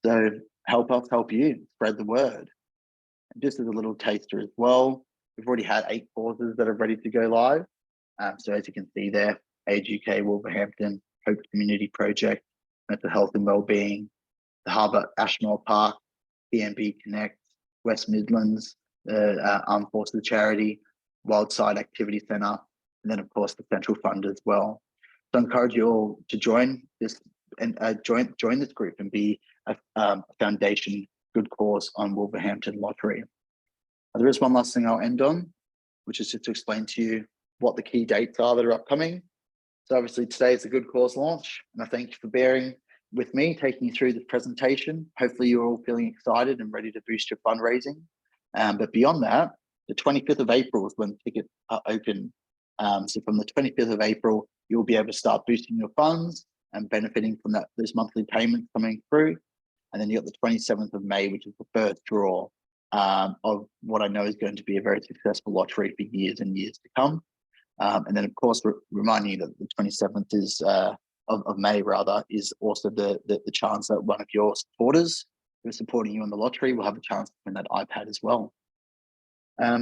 So help us help you, spread the word. And just as a little taster as well, we've already had 8 causes that are ready to go live. So as you can see there, Age UK, Wolverhampton, Hope Community Project, Mental Health and Wellbeing, the Harbour Ashmore Park, PMB Connect, West Midlands, the Armed Forces Charity, Wildside Activity Centre, and then of course the Central Fund as well. So I encourage you all to join this and join this group and be a foundation good cause on Wolverhampton Lottery. There is one last thing I'll end on, which is just to explain to you what the key dates are that are upcoming. So obviously today is a good cause launch, and I thank you for bearing with me, taking you through this presentation. Hopefully you're all feeling excited and ready to boost your fundraising. But beyond that, the 25th of April is when tickets are open. So from the 25th of April, you'll be able to start boosting your funds and benefiting from those monthly payments coming through. And then you got the 27th of May, which is the first draw of what I know is going to be a very successful lottery for years and years to come. And then of course, reminding you that the 27th is of May rather, is also the chance that one of your supporters who are supporting you in the lottery will have a chance to win that iPad as well.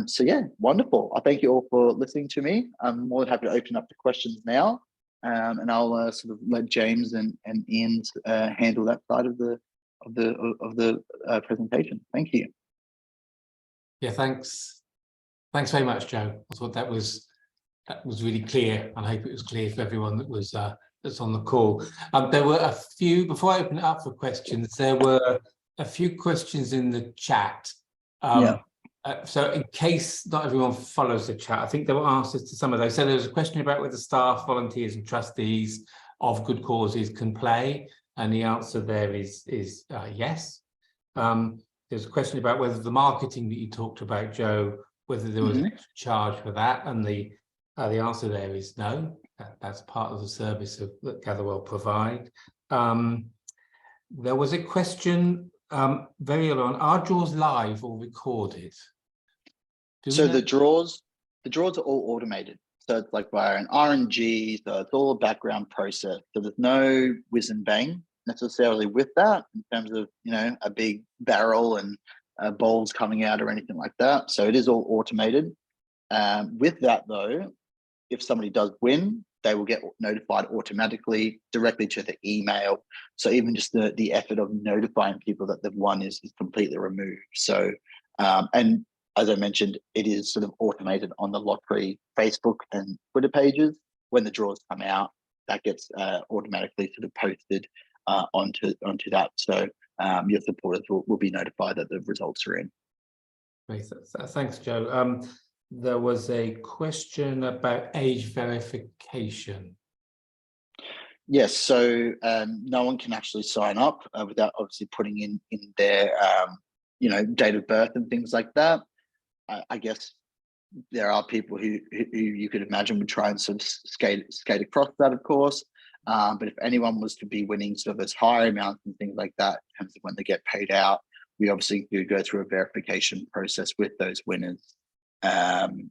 So yeah, wonderful. I thank you all for listening to me. I'm more than happy to open up the questions now, and I'll sort of let James and Ian handle that side of the presentation. Thank you. Yeah, thanks very much, Joe. I thought that was really clear, and I hope it was clear for everyone that was that's on the call. There were a few, before I open it up for questions, there were a few questions in the chat. So in case not everyone follows the chat, I think there were answers to some of those. So there was a question about whether staff, volunteers and trustees of good causes can play, and the answer there is yes. There's a question about whether the marketing that you talked about, Joe, whether there was an extra charge for that, and the answer there is no. That's part of the service that Gatherwell provide. There was a question very early on: are draws live or recorded? So the draws are all automated. So it's like via an RNG, so it's all a background process. So there's no whiz and bang necessarily with that in terms of, you know, a big barrel and balls coming out or anything like that. So it is all automated. With that though, if somebody does win, they will get notified automatically directly to the email. So even just the effort of notifying people that they've won is completely removed. So, and as I mentioned, it is sort of automated on the lottery Facebook and Twitter pages. When the draws come out, that gets automatically sort of posted onto that. So your supporters will be notified that the results are in. Great. Thanks, Joe. There was a question about age verification. Yes, so no one can actually sign up without obviously putting in their you know, date of birth and things like that. I guess there are people who you could imagine would try and sort of skate across that, of course. But if anyone was to be winning sort of those higher amounts and things like that, in terms of when they get paid out, we obviously do go through a verification process with those winners, and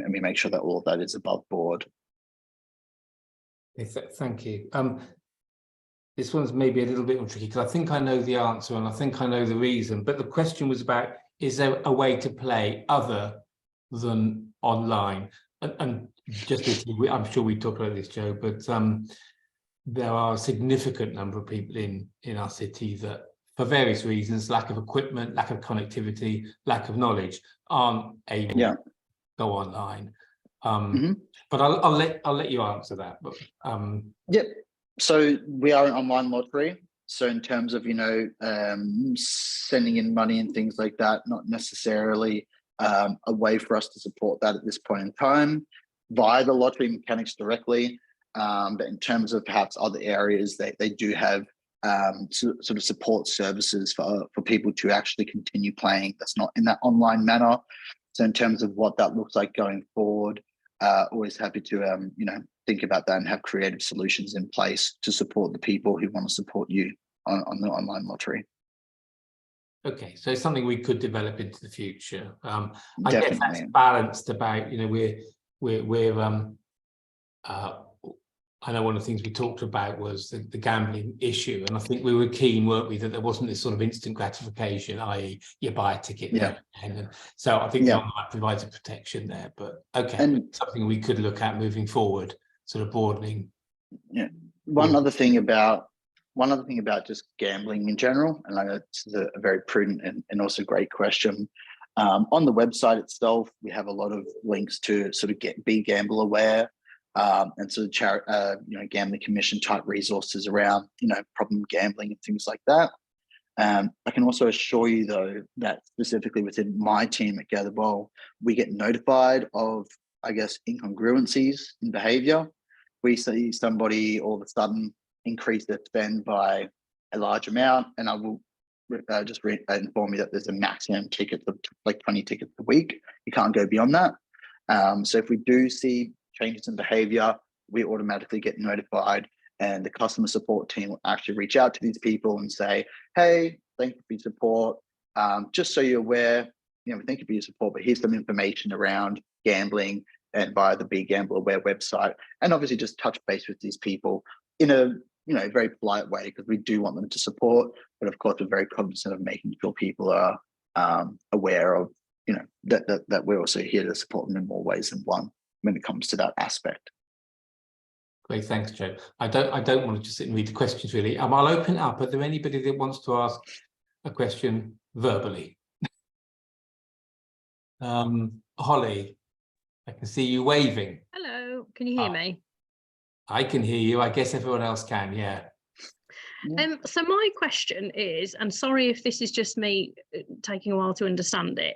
we make sure that all of that is above board. Thank you. This one's maybe a little bit more tricky because I think I know the answer and I think I know the reason. But the question was about: is there a way to play other than online? And just I'm sure we talked about this, Joe, but there are a significant number of people in our city that, for various reasons, lack of equipment, lack of connectivity, lack of knowledge, aren't able to go online. But I'll let you answer that. But Yep. So we are an online lottery. So in terms of, you know, sending in money and things like that, not necessarily a way for us to support that at this point in time via the lottery mechanics directly. But in terms of perhaps other areas, they do have sort of support services for people to actually continue playing that's not in that online manner. So in terms of what that looks like going forward, always happy to you know, think about that and have creative solutions in place to support the people who want to support you on the online lottery. Okay, so it's something we could develop into the future. I Definitely. guess that's balanced about, you know, we're I know one of the things we talked about was the gambling issue, and I think we were keen, weren't we, that there wasn't this sort of instant gratification, i.e. you buy a ticket there, and so I think the online provides a protection there. But okay, and something we could look at moving forward, sort of broadening. Yeah. One other thing about just gambling in general, and I know it's a very prudent and also great question. On the website itself, we have a lot of links to sort of be gamble aware. And sort of you know, gambling commission type resources around, you know, problem gambling and things like that. I can also assure you though that specifically within my team at Gatherwell, we get notified of, I guess, incongruencies in behaviour. We see somebody all of a sudden increase their spend by a large amount, and I will just inform you that there's a maximum ticket of like 20 tickets a week. You can't go beyond that. So if we do see changes in behavior, we automatically get notified, and the customer support team will actually reach out to these people and say, hey, thank you for your support. Just so you're aware, you know, thank you for your support, but here's some information around gambling, and via the Be Gamble Aware website, and obviously just touch base with these people in a, you know, very polite way, because we do want them to support, but of course we're very cognizant of making sure people are aware of, you know, that we're also here to support them in more ways than one when it comes to that aspect. Great, thanks, Joe. I don't want to just sit and read the questions really. I'll open it up. Are there anybody that wants to ask a question verbally? Holly, I can see you waving. Hello, can you hear me? I can hear you. I guess everyone else can, yeah. So my question is, and sorry if this is just me taking a while to understand it,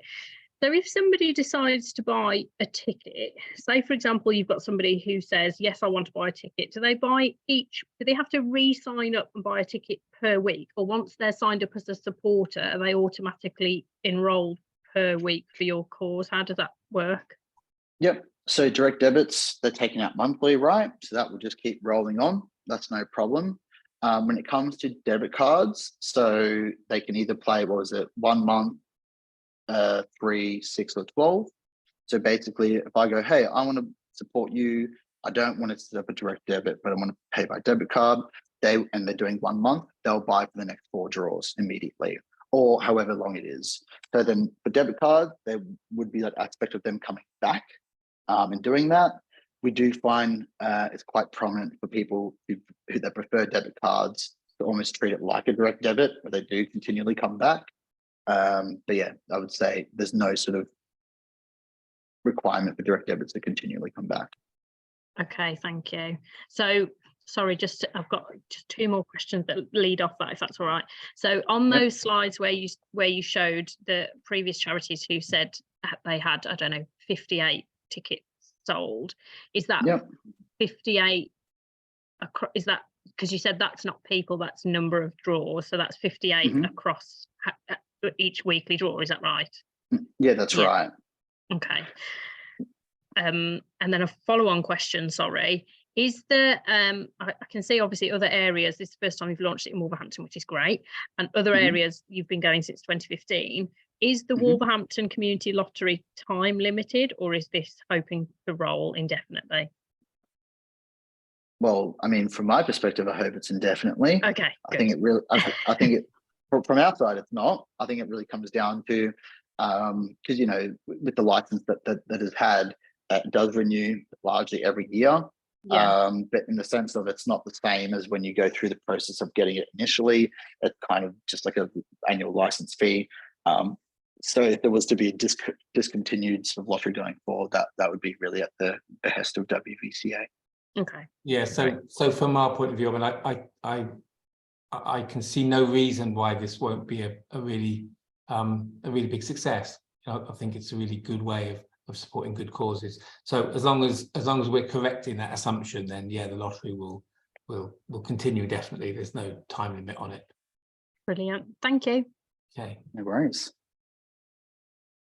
So if somebody decides to buy a ticket, say for example, you've got somebody who says, yes, I want to buy a ticket. Do they have to re-sign up and buy a ticket per week? Or once they're signed up as a supporter, are they automatically enrolled per week for your cause? How does that work? Yep. So direct debits, they're taken out monthly, right? So that will just keep rolling on. That's no problem. When it comes to debit cards, so they can either play, 1 month, 3, 6, or 12. So basically, if I go, hey, I want to support you, I don't want to set up a direct debit, but I want to pay by debit card, they're doing 1 month, they'll buy for the next 4 draws immediately, or however long it is. So then for debit card, there would be that aspect of them coming back and doing that. We do find it's quite prominent for people who that prefer debit cards to almost treat it like a direct debit, where they do continually come back. But yeah, I would say there's no sort of requirement for direct debits to continually come back. Okay, thank you. So sorry, I've got just 2 more questions that lead off that, if that's all right. So on those slides where you showed the previous charities who said they had, I don't know, 58 tickets sold, is that 58 is that, because you said that's not people, that's number of draws, so that's 58 across each weekly draw, is that right? Yeah, that's right. Okay. And then a follow-on question, sorry, is there I can see obviously other areas, this is the first time you've launched it in Wolverhampton, which is great, and other areas you've been going since 2015. Is the Wolverhampton Community Lottery time limited, or is this hoping to roll indefinitely? Well, I mean, from my perspective, I hope it's indefinitely. Okay, I think it really, I think it, from our side, it's not. I think it really comes down to, because, you know, with the license that is had, it does renew largely every year. But in the sense of it's not the same as when you go through the process of getting it initially. It's kind of just like an annual license fee. So if there was to be a discontinued sort of lottery going forward, that would be really at the behest of WVCA. Okay. Yeah. So from our point of view, I mean, I can see no reason why this won't be a really big success. You know, I think it's a really good way of supporting good causes. So as long as we're correcting that assumption, then yeah, the lottery will continue indefinitely. There's no time limit on it. Brilliant. Thank you. Okay. No worries.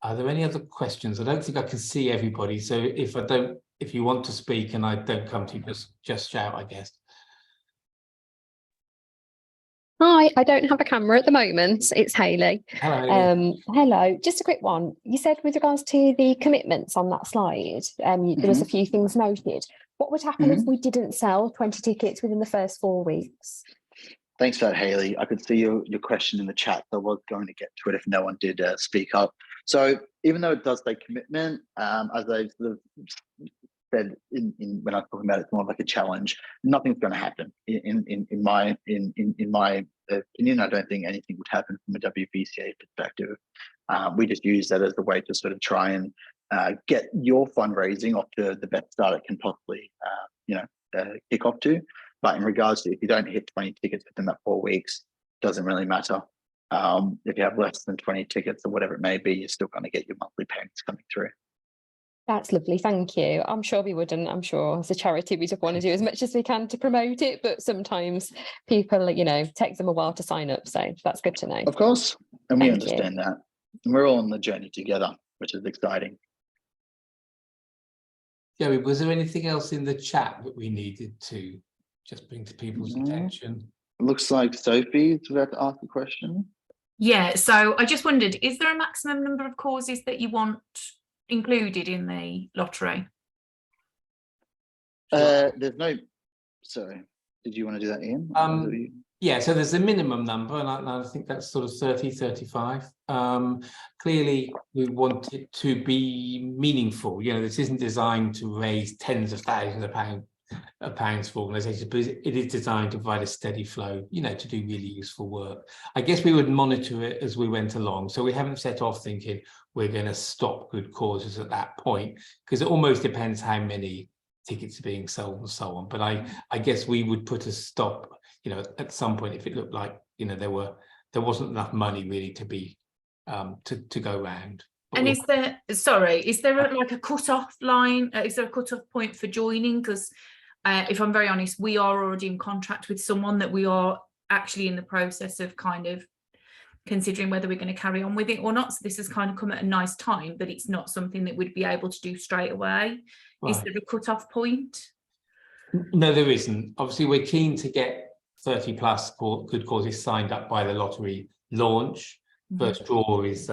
Are there any other questions? I don't think I can see everybody. So if you want to speak and I don't come to you, just shout, I guess. Hi, I don't have a camera at the moment. It's Hayley. Hello, Hayley. Hello, just a quick one. You said with regards to the commitments on that slide, there was a few things noted. What would happen if we didn't sell 20 tickets within the first 4 weeks? Thanks for that, Hayley. I could see your question in the chat. I was going to get to it if no one did speak up. So even though it does say commitment, as I sort of said when I was talking about it, it's more like a challenge. Nothing's going to happen. In my opinion, I don't think anything would happen from a WVCA perspective. We just use that as a way to sort of try and get your fundraising off to the best start it can possibly, kick off to. But in regards to if you don't hit 20 tickets within that 4 weeks, doesn't really matter. If you have less than 20 tickets or whatever it may be, you're still going to get your monthly payments coming through. That's lovely, thank you. I'm sure we wouldn't. I'm sure as a charity we just want to do as much as we can to promote it, but sometimes people, take them a while to sign up. So that's good to know. Of course, and we Thank you. understand that. And we're all on the journey together, which is exciting. Joey, was there anything else in the chat that we needed to just bring to people's attention? It looks like Sophie's about to ask a question. Yeah, so I just wondered, is there a maximum number of causes that you want included in the lottery? There's no, sorry, did you want to do that, Ian? Yeah, so there's a minimum number, and I think that's sort of 30, 35. Clearly, we want it to be meaningful. This isn't designed to raise tens of thousands of pounds for organisations, but it is designed to provide a steady flow, to do really useful work. I guess we would monitor it as we went along. So we haven't set off thinking we're going to stop good causes at that point, because it almost depends how many tickets are being sold and so on. But I guess we would put a stop, at some point if it looked like, there wasn't enough money really to be to go round. And is there, sorry, is there like a cut-off line? Is there a cut-off point for joining? Because if I'm very honest, we are already in contract with someone that we are actually in the process of kind of considering whether we're going to carry on with it or not. So this has kind of come at a nice time, but it's not something that we'd be able to do straight away. Is Right. there a cut-off point? No, there isn't. Obviously, we're keen to get 30 plus good causes signed up by the lottery launch. First draw is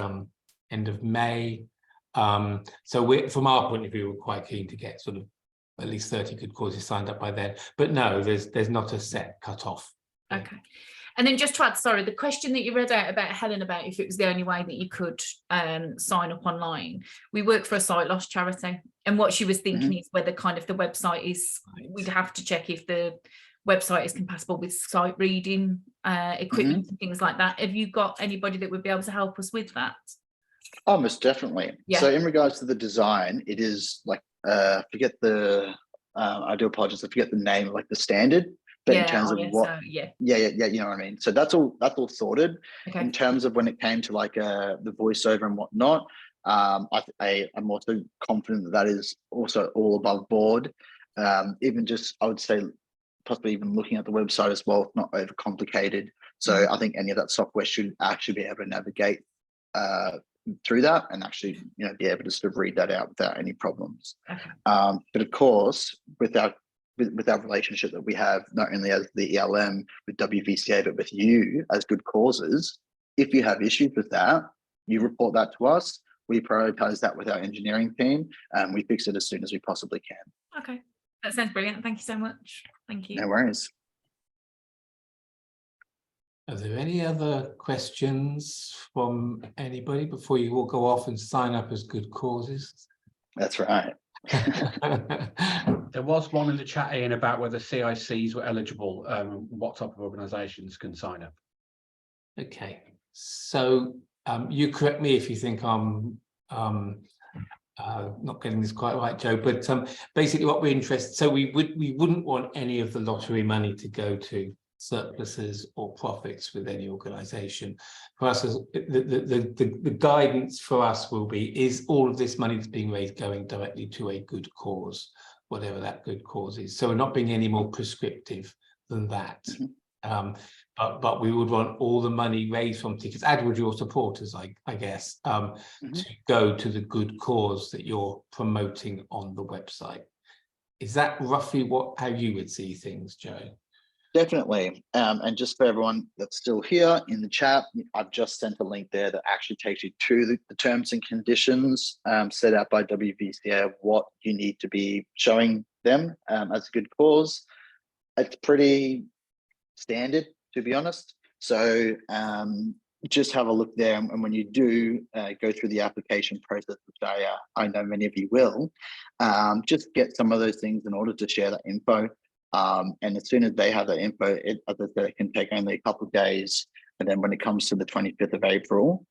end of May. So we're, from our point of view, we're quite keen to get sort of at least 30 good causes signed up by then. But no, there's not a set cut-off. Okay. And then just to add, sorry, the question that you read out about Helen about if it was the only way that you could sign up online. We work for a sight loss charity, and what she was thinking is whether kind of the website is, we'd have to check if the website is compatible with sight reading equipment and things like that. Have you got anybody that would be able to help us with that? Oh, most definitely. Yeah. So in regards to the design, it is like, forget the, I do apologize, I forget the name of like the standard, but in terms of what, you know what I mean? So that's all sorted. Okay. In terms of when it came to like the voiceover and whatnot, I'm also confident that that is also all above board. Even just, I would say, possibly even looking at the website as well, not overcomplicated. So I think any of that software should actually be able to navigate through that and actually, you know, be able to sort of read that out without any problems. Okay. But of course, with our relationship that we have, not only as the ELM with WVCA, but with you as good causes, if you have issues with that, you report that to us. We prioritize that with our engineering team, and we fix it as soon as we possibly can. Okay, that sounds brilliant. Thank you so much. Thank you. No worries. Are there any other questions from anybody before you all go off and sign up as good causes? That's right. There was one in the chat, Ian, about whether CICs were eligible, what type of organisations can sign up. Okay, so you correct me if you think I'm not getting this quite right, Joe, but basically what we're interested, so we wouldn't want any of the lottery money to go to surpluses or profits with any organisation. For us, the guidance for us will be, is all of this money that's being raised going directly to a good cause, whatever that good cause is. So we're not being any more prescriptive than that. But we would want all the money raised from tickets, as would your supporters, I guess, to go to the good cause that you're promoting on the website. Is that roughly how you would see things, Joe? Definitely. And just for everyone that's still here in the chat, I've just sent a link there that actually takes you to the terms and conditions set out by WVCA of what you need to be showing them as a good cause. It's pretty standard, to be honest. So just have a look there. And when you do go through the application process, which I know many of you will, just get some of those things in order to share that info. And as soon as they have that info, as I said, it can take only a couple of days. And then when it comes to the 25th of April,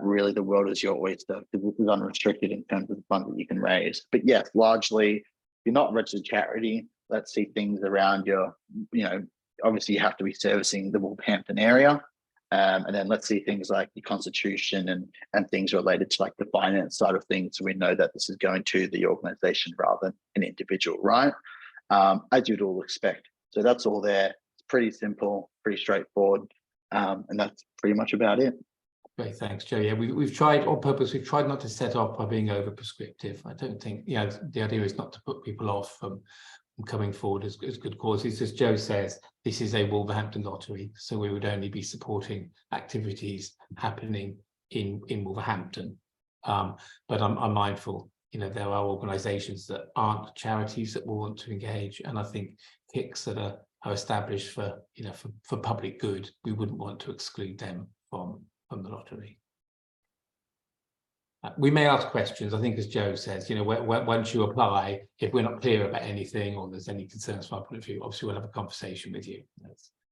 really the world is your oyster, because this is unrestricted in terms of the funds that you can raise. But yes, largely, if you're not a registered charity, let's see things around your, you know, obviously you have to be servicing the Wolverhampton area. And then let's see things like the constitution and things related to like the finance side of things. So we know that this is going to the organization rather than an individual, right? As you'd all expect. So that's all there. It's pretty simple, pretty straightforward. And that's pretty much about it. Great, thanks, Joe. Yeah, we've tried on purpose, we've tried not to set off by being over prescriptive. I don't think, you know, the idea is not to put people off from coming forward as good causes. As Joe says, this is a Wolverhampton lottery, so we would only be supporting activities happening in Wolverhampton. But I'm mindful, you know, there are organisations that aren't charities that will want to engage, and I think KICs that are established for, you know, for public good, we wouldn't want to exclude them from the lottery. We may ask questions, I think, as Joe says, you know, once you apply, if we're not clear about anything or there's any concerns from our point of view, obviously we'll have a conversation with you.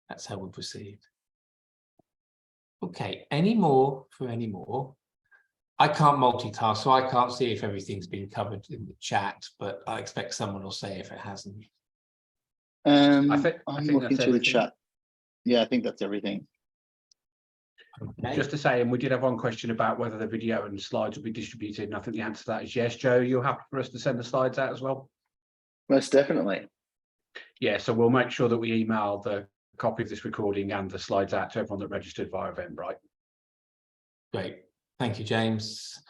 That's how we'll proceed. Okay, any more? I can't multitask, so I can't see if everything's been covered in the chat, but I expect someone will say if it hasn't. I'm I think looking that's through the everything. chat. Yeah, I think that's everything. Okay. Just to say, and we did have one question about whether the video and slides will be distributed, and I think the answer to that is yes. Joe, you're happy for us to send the slides out as well? Most definitely. Yeah, so we'll make sure that we email the copy of this recording and the slides out to everyone that registered via Eventbrite. Great. Thank you, James.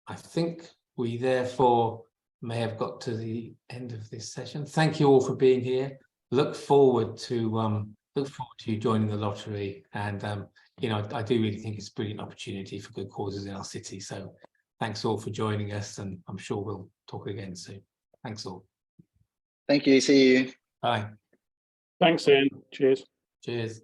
I think we therefore may have got to the end of this session. Thank you all for being here. Look forward to you joining the lottery, and you know, I do really think it's a brilliant opportunity for good causes in our city. So thanks all for joining us, and I'm sure we'll talk again soon. Thanks all. Thank you. See you. Bye. Thanks, Ian. Cheers. Cheers.